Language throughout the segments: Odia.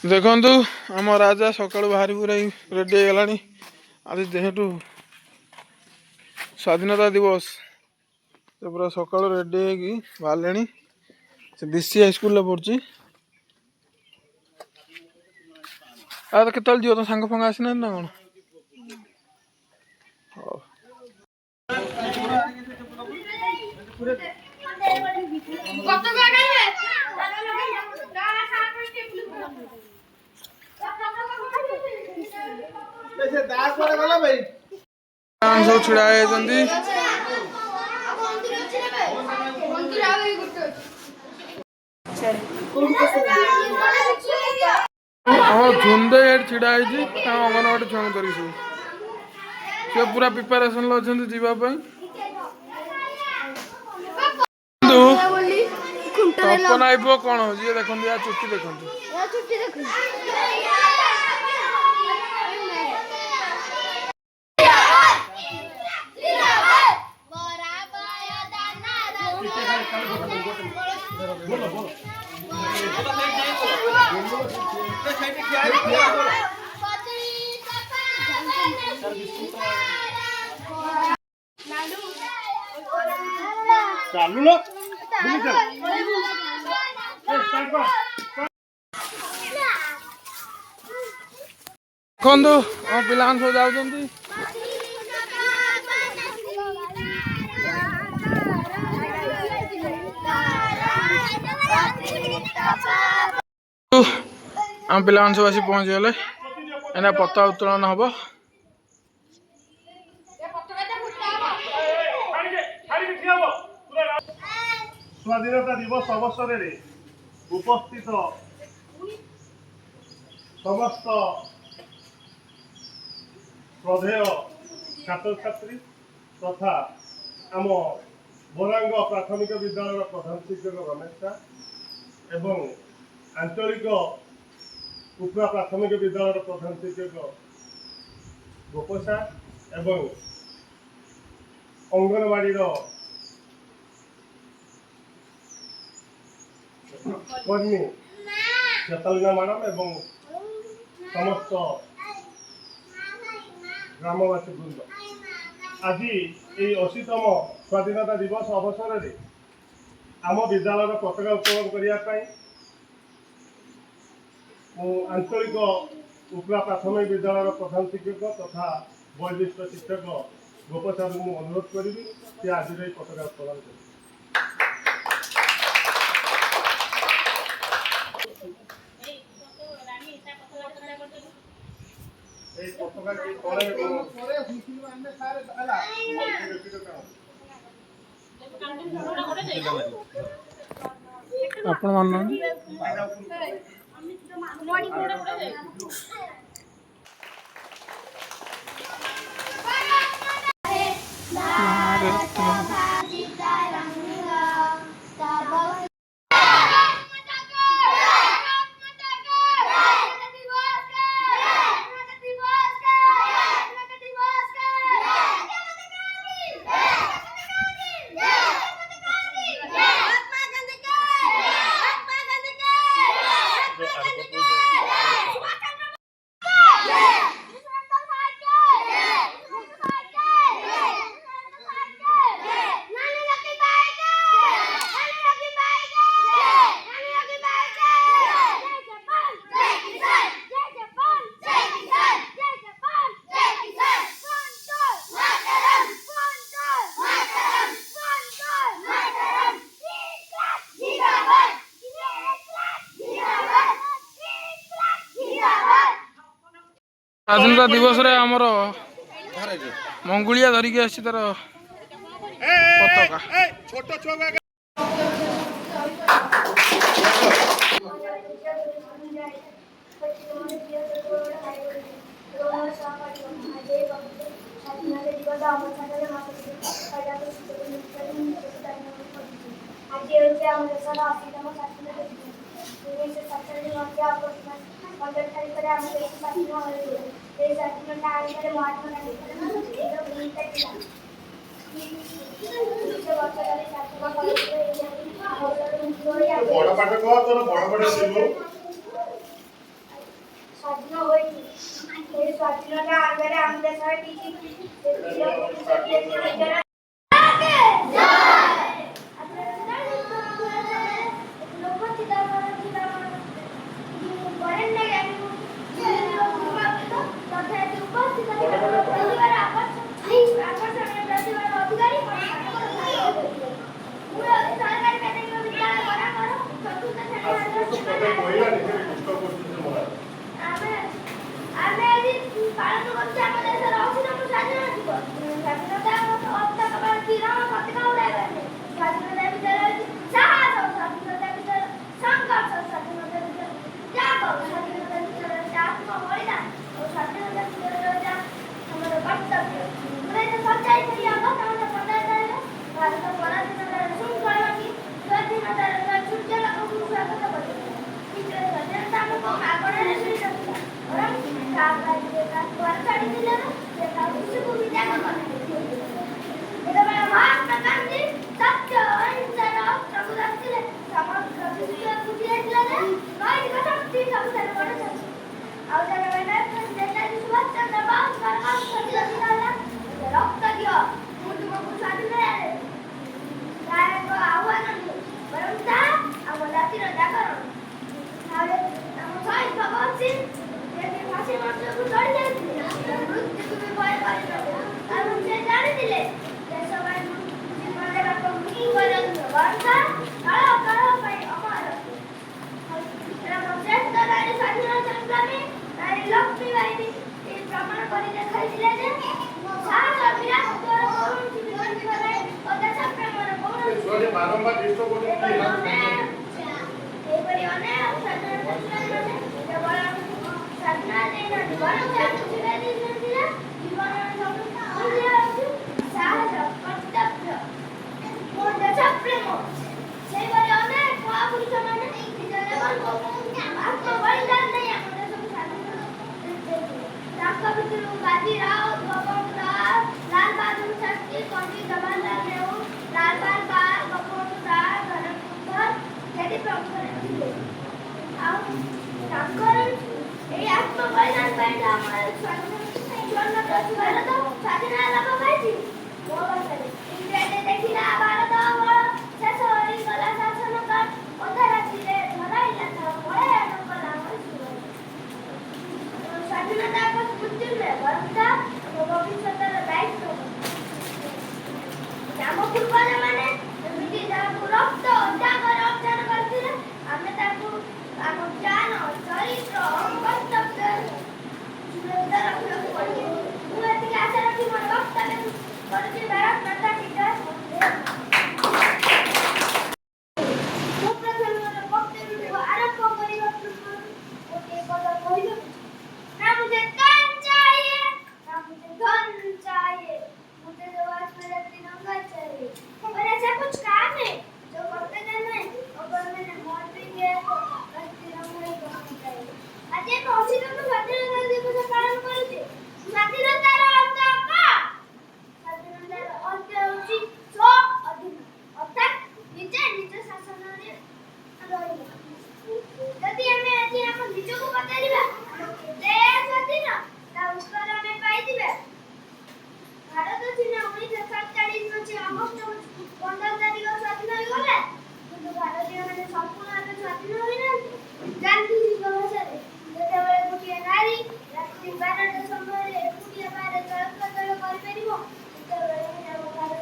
देखु आम राजा सकाळु बाहरी पूरा रेडी हो गलानी। आज जेहेतु स्वाधीनता दिवस तो पूरा सकाळु रेडी होगी बाहर से बीसी हाईस्कल पढ़ुची। केतल जीव तो सांग फंग आसी ना कौन सब छिड़ा झुंदे छिड़ा अंगनवाड़ी छुआ धर सब पूरा प्रिपेरेसन अच्छा जावाई। तपन आईब कौन जी देखो या चुटी देखो चालू लो देखो पिला सब जाऊँ आम पिला सब आसी पहुँच गले एना पताका उत्तोलन हम। स्वाधीनता दिवस अवसर में उपस्थित समस्त श्रद्धेय छात्र छात्री तथा आम बोरांग प्राथमिक विद्यालय प्रधान शिक्षक रमेश सा एवं आंचलिक उपरा प्राथमिक विद्यालय प्रधान शिक्षक गोपसा एवं अंगनवाड़ी कर्मी चेतलिना मैडम एवं समस्त ग्रामवासी वृंद आज ये 80तम स्वाधीनता दिवस अवसर में आम विद्यालय पताका उत्तोलन करने आंचलिक उपरा प्राथमिक विद्यालय प्रधान शिक्षक तथा वयोज्येष्ठ शिक्षक गोपसार को अनुरोध करी कि आज पताका उत्तोलन कर आपण मान स्वाधीनता दिवस रे हमर मंगुलिया धरिकी आसी तार पताका छोट छुआ बड़ पाठ कह तोर बड़ बड़ ସ୍ୱାଧୀନତା ଆଗରେ ଆମ ଦେଶର କିଛି କହିଲା ନିଜେ କଷ୍ଟ କରୁଛନ୍ତି ମହାରାଜ। ଆମେ ଆଜି ପାଳନ କରୁଛୁ ଆମ ଦେଶର ଅସୀମ ସ୍ୱାଧୀନତା ଦିବସ। ସ୍ୱାଧୀନତା ଅର୍ଥ କେବଳ ତ୍ରିରଙ୍ଗା ପତାକା ଉଡ଼ାଇବା ନୁହେଁ। ସ୍ୱାଧୀନତା ଭିତରେ ରହିଛି ସାହସ, ସ୍ୱାଧୀନତା ଭିତରେ ସଂଘର୍ଷ, ସ୍ୱାଧୀନତା ଭିତରେ ତ୍ୟାଗ, ସ୍ୱାଧୀନତା ଭିତରେ ରହିଛି ଆତ୍ମବଳିଦାନ ଓ ସ୍ୱାଧୀନତା ଭିତରେ ରହିଛି ଆମର କର୍ତ୍ତବ୍ୟ। 1947 ଅଗଷ୍ଟ 15 ଭାରତ ପରାଧୀନତାର ଶୃଙ୍ଖଳ ଭାଙ୍ଗି ସ୍ୱାଧୀନତାର ସୂର୍ଯ୍ୟାଲୋକକୁ ସ୍ୱାଗତ କରିଥିଲା। ନିଜର ସ୍ୱାଧୀନତା ଆମକୁ ମାଗଣାରେ ମିଳିନଥିଲା, ବରଂ ଘର ଛାଡ଼ିଥିଲେ ସେ ତା ବିଶ୍ୱକୁ ବିତ୍ୟାଗ କଲେ। ଯେତେବେଳେ ମହାତ୍ମା ଗାନ୍ଧୀ ସତ୍ୟ ଅହିଂସାର ଅସ୍ତ୍ରକୁ ଧରିଥିଲେ, ସମଗ୍ର ବିଶ୍ୱ ବୁଝି ଯାଇଥିଲା ଯେ ନୈତିକ ଶକ୍ତି ସବୁଠାରୁ ବଡ଼ ଶକ୍ତି। ଆଉ ଯେତେବେଳେ ନେତାଜୀ ସୁଭାଷ ଚନ୍ଦ୍ର ବୋଷଙ୍କର କଣ୍ଠସ୍ୱର ହେଲା, ରକ୍ତ ଦିଅ, ମୁଁ ତୁମକୁ ସ୍ୱାଧୀନତା ଦେବି, ତାହା ଏକ ଆହ୍ୱାନ ନୁହେଁ, ବରଂ ତାହା ଆମ ଜାତିର ଜାଗରଣ। ଆମ ଶହୀଦ ଭଗତ ସିଂ ଫାଶୀ ମଞ୍ଚକୁ ଚଢ଼ି ଯାଇଥିଲେ, ମୃତ୍ୟୁକୁ ବି ଭୟ କରିନଥିଲେ, କାରଣ ସେ ଜାଣିଥିଲେ ଦେଶ ପାଇଁ ଜୀବନ ଦେବାକୁ ମୃତ୍ୟୁ କରାଯିବ, ବରଂ କାଳ କାଳ ପାଇଁ ଅମର। ଆମ ଶ୍ରେଷ୍ଠ ନାରୀ ସ୍ୱାଧୀନତା ସଂଗ୍ରାମୀ ନାରୀ ଲକ୍ଷ୍ମୀବାଇ ବି ପ୍ରମାଣ କରି ଦେଖାଇଥିଲେ ଯେ ସାହସ, ବୀରତ୍ୱର କୌଣସି ବିକଳ୍ପ ନାହିଁ ଓ ଦେଶ ପ୍ରେମର କୌଣସି ବାରମ୍ବାର ଡିଷ୍ଟର୍ବ କରୁଛନ୍ତି। ଏହିପରି ଅନେକ ସ୍ୱାଧୀନତା ସଂଗ୍ରାମୀମାନେ କେବଳ ସ୍ୱାଧୀନତା ଦେଇନାହାନ୍ତି, ବରଂ ଆମକୁ ଶିଖାଇ ଦେଇଛନ୍ତି ଯେ ଜୀବନର ସବୁ ମୂଲ୍ୟ ହେଉଛି ସାହସ, କର୍ତ୍ତବ୍ୟ ଓ ଦେଶ ପ୍ରେମ। ସେହିପରି ଅନେକ ମହାପୁରୁଷମାନେ ନିଜ ଜୀବନକୁ ଆତ୍ମବଳିଦାନ ଦେଇ ଆମ ଦେଶକୁ ସ୍ୱାଧୀନତା ଦେଇଥିଲେ। ତାଙ୍କ ଭିତରୁ ବାଜି ରାଉତ, ଗୋପବନ୍ଧୁ ଦାସ, ଲାଲ ବାହାଦୁର ଶାସ୍ତ୍ରୀ, ପଣ୍ଡିତ ଜବାହରଲାଲ ନେହେରୁ, ଲାଲ ବାରବାର, ଗୋପବନ୍ଧୁ ଦାସ, ଧର୍ମେନ୍ଦ୍ର ଇତ୍ୟାଦି ପ୍ରମୁଖ ଥିଲେ। ଆଉ ତାଙ୍କର ଏହି ଆତ୍ମବଳିଦାନ ପାଇଁ ଆମର ସ୍ୱାଧୀନତା ସ୍ୱାଧୀନ ଲାଭ ପାଇଛି। ମୋ ଭାଷାରେ ଇଂରେଜ ଦେଖିଲା ଭାରତ ବଳ, ଶେଷ ହୋଇଗଲା ଶାସନ କାଳ, ଅଧା ରାତିରେ ଧରାଇଲା ତାଳ, ପଳାୟନ କଲା ମୈଶୂର। ସ୍ୱାଧୀନତା ଏକ ସ୍ମୃତି ନୁହେଁ, ବରଂ ତାହା ଆମ ଭବିଷ୍ୟତର ଦାୟିତ୍ୱ। ଆମ ପୂର୍ବଜମାନେ ଏମିତି ଯାହାକୁ ରକ୍ତ ଓ ତ୍ୟାଗରେ ଅର୍ଜନ କରିଥିଲେ, ଆମେ ତାକୁ ଆମ ଜ୍ଞାନ, ଚରିତ୍ର ଓ କର୍ତ୍ତବ୍ୟ ସୁରକ୍ଷିତ ରଖିବାକୁ ପଡ଼ିବ। ମୁଁ ଏତିକି ଆଶା ରଖି ମୋର ବକ୍ତବ୍ୟ କରୁଛି। ଭାରତ ମାତା କି ଜୟ। ମୁଁ ପ୍ରଥମେ ମୋର ବକ୍ତବ୍ୟକୁ ଆରମ୍ଭ କରିବା ପୂର୍ବରୁ ଗୋଟିଏ କଥା କହିବାକୁ ना मुझे कान चाहिए, ना मुझे धन चाहिए, मुझे तो आज मेरा तिरंगा चाहिए। और ऐसा कुछ काम है जो करते जाना है, अगर मैंने मर भी गया तो बस तिरंगा ही करना चाहिए। आज एक असीम स्वाधीनता दिवस पालन करुचे। स्वाधीनतार अर्थ क्या? स्वाधीनतार अर्थ ହେଉଛି ସ୍ୱ ଅଧୀନ, ଅର୍ଥାତ୍ ନିଜେ ନିଜ ଶାସନରେ ରହିବା। ଯଦି ଆମେ ଆଜି ଆମ ନିଜକୁ ପଚାରିବା କେତେ ସ୍ୱାଧୀନ, ତା ଉତ୍ତର ଆମେ ପାଇଯିବା। ଭାରତ ସିନା 1947 ମସିହା ଅଗଷ୍ଟ 15 ତାରିଖ ସ୍ୱାଧୀନ ହୋଇଗଲା, କିନ୍ତୁ ଭାରତୀୟମାନେ ସମ୍ପୂର୍ଣ୍ଣ ଭାବେ ସ୍ୱାଧୀନ ହୋଇନାହାନ୍ତି। ଗାନ୍ଧୀଜୀଙ୍କ ଭାଷାରେ ଯେତେବେଳେ ଗୋଟିଏ ନାରୀ ରାତ୍ରି 12ଟା ସମୟରେ ଏକୁଟିଆ ବାହାରେ ଚଳପ୍ରଚଳ କରିପାରିବ, ସେତେବେଳେ ହିଁ ଆମ ଭାରତ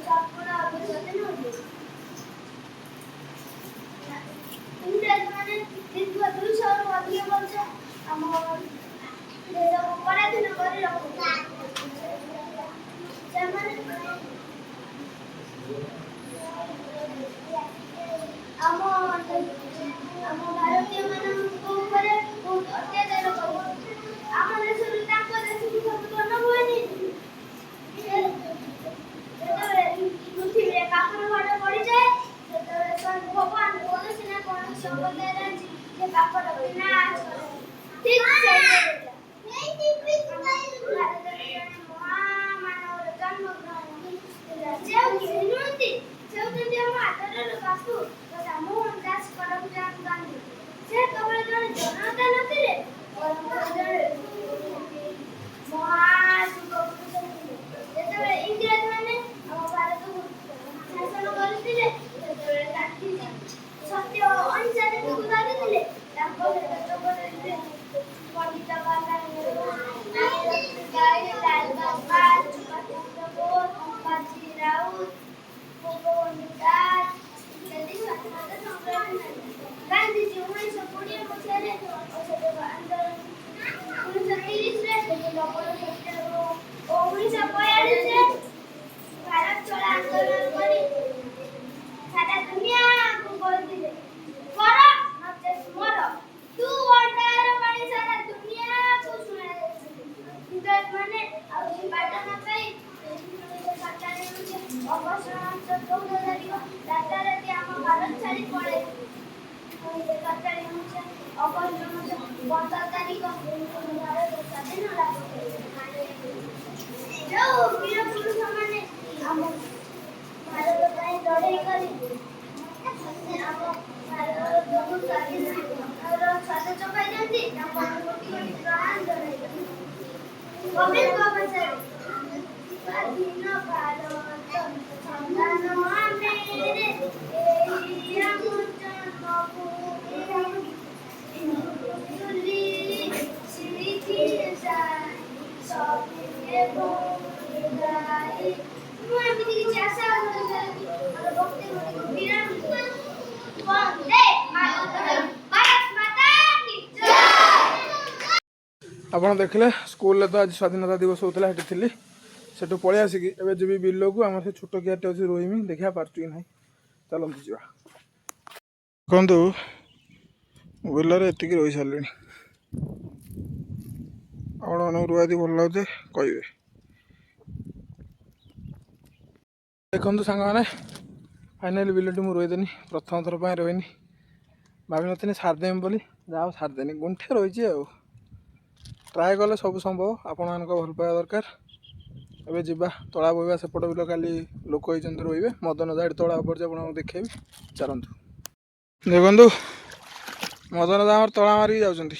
ସମ୍ପୂର୍ଣ୍ଣ ଭାବେ ସ୍ୱାଧୀନ ହୋଇଯିବ। ଇଂରେଜମାନେ ଦୀର୍ଘ 200ରୁ ଅଧିକ ବର୍ଷ ଆମ ଦେଶକୁ ପରାଧୀନ କରି ରଖୁଥିଲେ। ସେମାନେ ଆମ ଭାରତୀୟମାନଙ୍କ ଉପରେ ବହୁତ ଅତ୍ୟାଚାର କରୁଥିଲେ। ଆମ ଦେଶରୁ ତାଙ୍କ ଦେଶକୁ ସବୁ ଧନ ବୋହି ନେଇଥିଲେ। ଯେତେବେଳେ ପୃଥିବୀରେ କାକର ଘଟ ପଡ଼ିଯାଏ, ସେତେବେଳେ ସ୍ୱୟଂ ଭଗବାନ କୌଣସି ନା କୌଣସି ଅବତାରରେ ସେ ପାପଟାକୁ ନାଶ କରନ୍ତି। ଠିକ୍ ସେଇଭଳି ଭାରତରେ ଜଣେ ମହାମାନବର ଜନ୍ମଗ୍ରହଣ ହେଲା। ସେ ହେଉଛନ୍ତି ଆମ ଆଦରର ବାପୁ ତଥା ମୋହନ ଦାସ କରମଚାନ୍ଦ ଗାନ୍ଧୀ। ସେ କେବଳ ଜଣେ ଜନନେତା ନଥିଲେ, ବରଂ ଜଣେ 15 ତାରିଖ ଭାରତ ସ୍ୱାଧୀନ ଲାଭ କରିଥିଲେ। ଯୋଉ ବୀର ପୁରୁଷମାନେ ଆମ ଭାରତ ପାଇଁ ଲଢ଼େଇ କରି ଆମ ଭାରତକୁ ସ୍ୱାଧୀନ ଚପାଇଛନ୍ତି ତାଙ୍କୁ ଆମେ କୋଟି କୋଟି ପ୍ରଣାମ ଜଣାଇଛନ୍ତି। କବିଙ୍କ ଭାଷାରେ ସ୍ୱାଧୀନ ଭାରତ ସନ୍ତାନ ଆମେ ରେ ଏହି ଆମ ଜନ୍ମଭୂମି ଶିଖି ସବୁକେ ଗାଇ ମୁଁ ଏମିତି କିଛି ଆଶା କରୁଛି ମୋର ବକ୍ତବ୍ୟକୁ ବିରାମ ବନ୍ଦେ ମାତରମ୍ ଭାରତ ମାତା କି ଜୟ। ଆପଣ ଦେଖିଲେ ସ୍କୁଲରେ ତ ଆଜି ସ୍ୱାଧୀନତା ଦିବସ ହେଉଥିଲା, ସେଠି ଥିଲି। ସେଠୁ ପଳେଇ ଆସିକି ଏବେ ଯିବି ବିଲକୁ। ଆମର ସେ ଛୋଟ କିଆରଟେ ଅଛି ରୋଇମି, ଦେଖିବା ପାରୁଛୁ କି ନାହିଁ। ଚାଲନ୍ତୁ ଯିବା। ଦେଖନ୍ତୁ ବିଲରେ ଏତିକି ରୋଇ ସାରିଲିଣି। ଆପଣମାନଙ୍କୁ ରୁଆ ଯଦି ଭଲ ଲାଗୁଛି କହିବେ। ଦେଖନ୍ତୁ ସାଙ୍ଗମାନେ, ଫାଇନାଲି ବିଲଟି ମୁଁ ରୋଇଦେନି। ପ୍ରଥମ ଥର ପାଇଁ ରୋଇନି, ଭାବିନଥିଲି ସାରିଦେମି ବୋଲି, ଯାହା ହଉ ସାରିଦେନି। ଗୁଣ୍ଠେ ରହିଛି ଆଉ। ଟ୍ରାଏ କଲେ ସବୁ ସମ୍ଭବ, ଆପଣମାନଙ୍କ ଭଲ ପାଇବା ଦରକାର। ଏବେ ଯିବା ତଳା ବୋହିବା। ସେପଟ ବିଲ କାଲି ଲୋକ ହେଇଛନ୍ତି ରୋଇବେ। ମଦନ ଯାହାଠି ତଳା ପଡ଼ିଛି ଆପଣଙ୍କୁ ଦେଖେଇବି, ଚାଲନ୍ତୁ। ଦେଖନ୍ତୁ ମଦନ ଦା ଆମର ତଳା ମାରିକି ଯାଉଛନ୍ତି।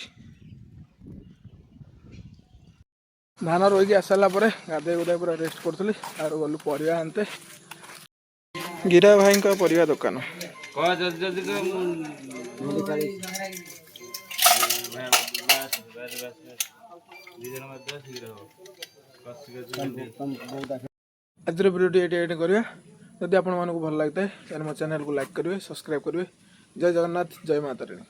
ଧାନ ରୋଇକି ଆସିସାରିଲା ପରେ ଗାଧୋଇ ଗୁଧାଇ ପୁରା ରେଷ୍ଟ କରୁଥିଲି। ଆଉ ଗଲୁ ପରିବା ଆଣିତେ। ଗିରା ଭାଇଙ୍କ ପରିବା ଦୋକାନ। ଆଜିର ଭିଡ଼ିଓଟି ଏଇଠି କରିବା। ଯଦି ଆପଣମାନଙ୍କୁ ଭଲ ଲାଗିଥାଏ ତାହେଲେ ମୋ ଚ୍ୟାନେଲକୁ ଲାଇକ୍ କରିବେ, ସବସ୍କ୍ରାଇବ୍ କରିବେ। ଜୟ ଜଗନ୍ନାଥ, ଜୟ ମାଆ ତାରିଣୀ।